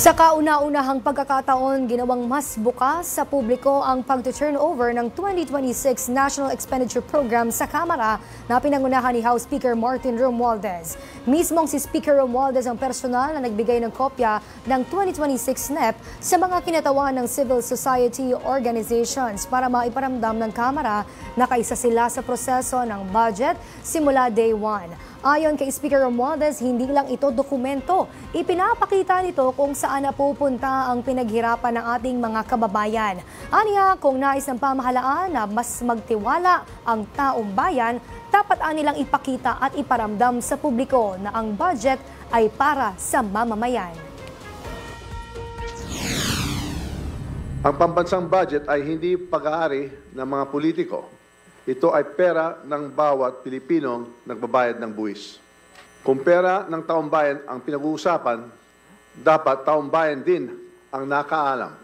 Sa kauna-unahang pagkakataon, ginawang mas bukas sa publiko ang pag-turnover ng 2026 National Expenditure Program sa Kamara na pinangunahan ni House Speaker Martin Romualdez. Mismong si Speaker Romualdez ang personal na nagbigay ng kopya ng 2026 NEP sa mga kinatawan ng civil society organizations para maiparamdam ng Kamara na kaisa sila sa proseso ng budget simula day 1. Ayon kay Speaker Romualdez, hindi lang ito dokumento. Ipinapakita nito kung saan napupunta ang pinaghirapan ng ating mga kababayan. Aniya, kung nais ng pamahalaan na mas magtiwala ang taong bayan, dapat anilang ipakita at iparamdam sa publiko na ang budget ay para sa mamamayan. Ang pambansang budget ay hindi pag-aari ng mga politiko. Ito ay pera ng bawat Pilipinong nagbabayad ng buwis. Kung pera ng taong bayan ang pinag-uusapan, dapat taong bayan din ang nakaalam